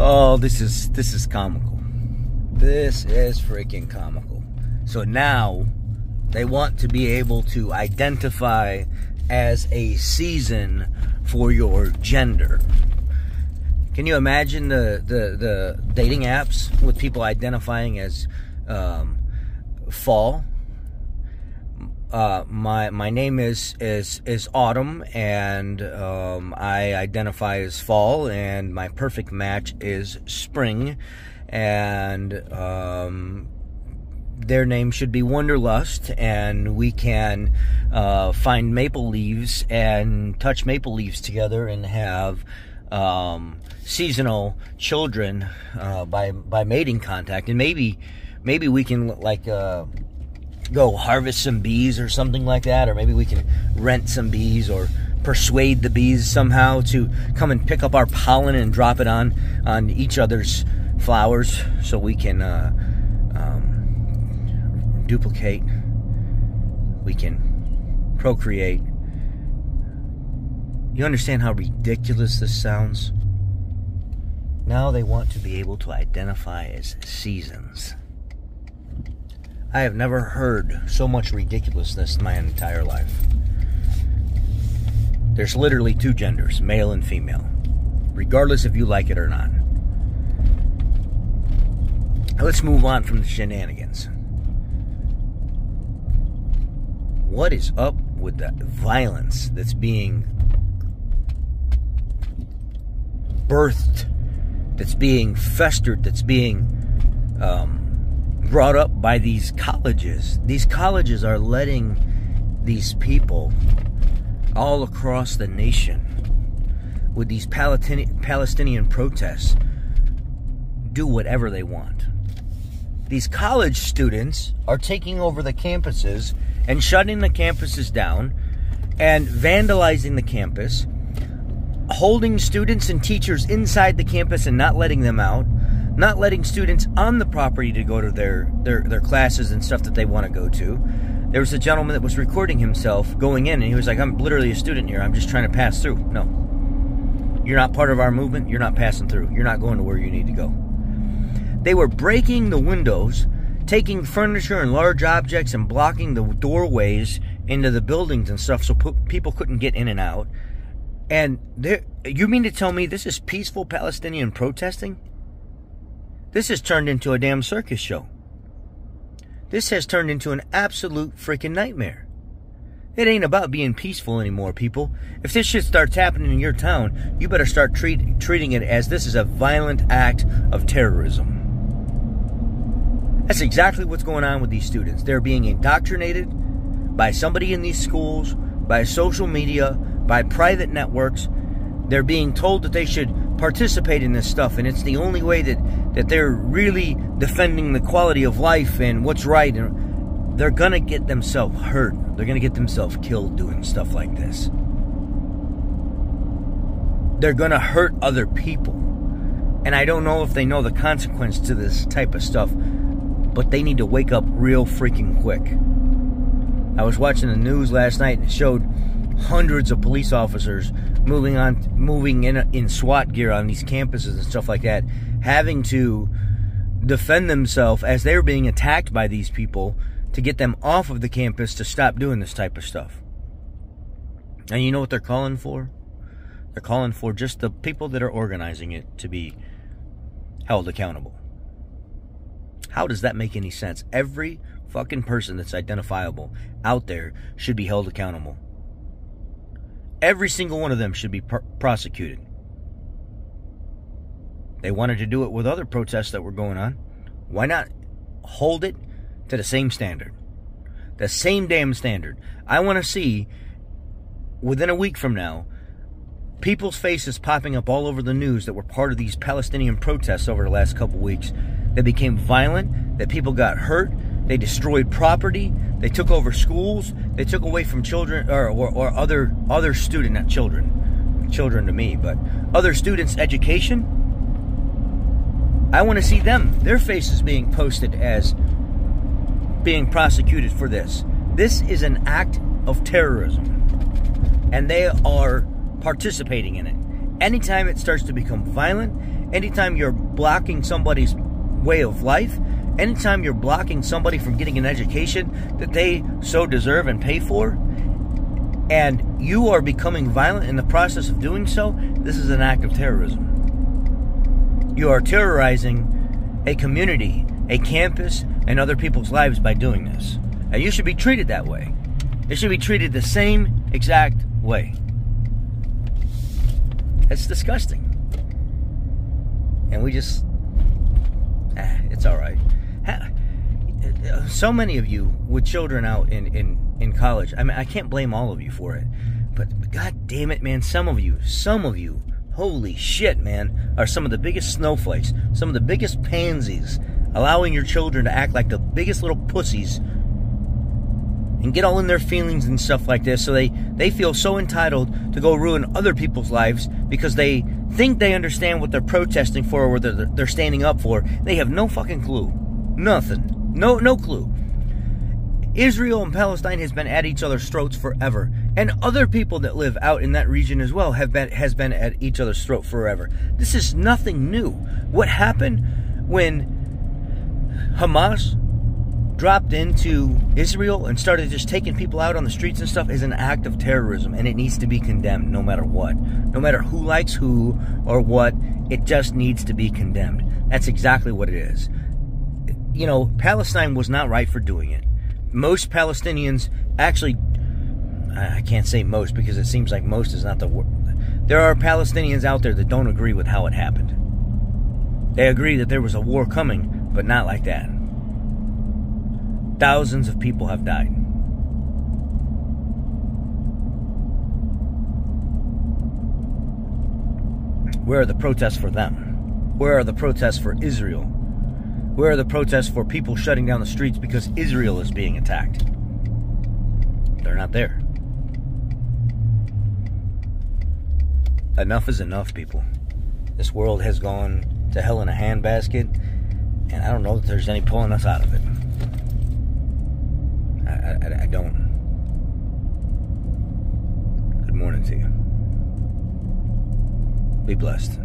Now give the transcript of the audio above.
Oh, this is comical. This is freaking comical. So now they want to be able to identify as a season for your gender. Can you imagine the dating apps with people identifying as fall? My name is Autumn, and I identify as fall, and my perfect match is spring, and their name should be Wonderlust, and we can find maple leaves and touch maple leaves together and have seasonal children by mating contact, and maybe we can go harvest some bees or something like that, or maybe we can rent some bees or persuade the bees somehow to come and pick up our pollen and drop it on each other's flowers so we can duplicate, we can procreate. You understand how ridiculous this sounds? Now they want to be able to identify as seasons. I have never heard so much ridiculousness in my entire life. There's literally two genders, male and female, regardless if you like it or not. Let's move on from the shenanigans. What is up with the violence that's being birthed, that's being festered, that's being brought up by these colleges? These colleges are letting these people all across the nation with these Palestinian protests do whatever they want. These college students are taking over the campuses and shutting the campuses down and vandalizing the campus, holding students and teachers inside the campus and not letting them out, not letting students on the property to go to their classes and stuff that they want to go to. There was a gentleman that was recording himself going in, and he was like, I'm literally a student here. I'm just trying to pass through. No. You're not part of our movement. You're not passing through. You're not going to where you need to go. They were breaking the windows, taking furniture and large objects and blocking the doorways into the buildings and stuff so people couldn't get in and out. And you mean to tell me this is peaceful Palestinian protesting? This has turned into a damn circus show. This has turned into an absolute freaking nightmare. It ain't about being peaceful anymore, people. If this shit starts happening in your town, you better start treating it as this is a violent act of terrorism. That's exactly what's going on with these students. They're being indoctrinated by somebody in these schools, by social media, by private networks. They're being told that they should participate in this stuff, and it's the only way that they're really defending the quality of life and what's right. And they're going to get themselves hurt. They're going to get themselves killed doing stuff like this. They're going to hurt other people. And I don't know if they know the consequence to this type of stuff, but they need to wake up real freaking quick. I was watching the news last night, and it showed hundreds of police officers moving in SWAT gear on these campuses and stuff like that, having to defend themselves as they're being attacked by these people to get them off of the campus to stop doing this type of stuff. And you know what they're calling for? They're calling for just the people that are organizing it to be held accountable. How does that make any sense? Every fucking person that's identifiable out there should be held accountable. Every single one of them should be prosecuted. They wanted to do it with other protests that were going on. Why not hold it to the same standard? The same damn standard. I want to see, within a week from now, people's faces popping up all over the news that were part of these Palestinian protests over the last couple weeks that became violent, that people got hurt, they destroyed property, they took over schools, they took away from children or other student, not children to me, but other students' education. I want to see them, their faces being posted as being prosecuted for this. This is an act of terrorism, and they are participating in it. Anytime it starts to become violent, anytime you're blocking somebody's way of life, anytime you're blocking somebody from getting an education that they so deserve and pay for, and you are becoming violent in the process of doing so, this is an act of terrorism. You are terrorizing a community, a campus, and other people's lives by doing this. And you should be treated that way. It should be treated the same exact way. It's disgusting. And we just... it's alright. So many of you with children out in college, I mean, I can't blame all of you for it. But god damn it, man, some of you, holy shit, man, are some of the biggest snowflakes, some of the biggest pansies, allowing your children to act like the biggest little pussies and get all in their feelings and stuff like this, so they feel so entitled to go ruin other people's lives because they think they understand what they're protesting for or what they're standing up for. They have no fucking clue. Nothing. No clue. Israel and Palestine has been at each other's throats forever. And other people that live out in that region as well has been at each other's throat forever. This is nothing new. What happened when Hamas dropped into Israel and started just taking people out on the streets and stuff is an act of terrorism, and it needs to be condemned no matter what. No matter who likes who or what, it just needs to be condemned. That's exactly what it is. You know, Palestine was not right for doing it. Most Palestinians actually, I can't say most because it seems like most is not the word. There are Palestinians out there that don't agree with how it happened. They agree that there was a war coming, but not like that. Thousands of people have died. Where are the protests for them? Where are the protests for Israel? Where are the protests for people shutting down the streets because Israel is being attacked? They're not there. Enough is enough, people. This world has gone to hell in a handbasket, and I don't know that there's any pulling us out of it. I don't. Good morning to you. Be blessed.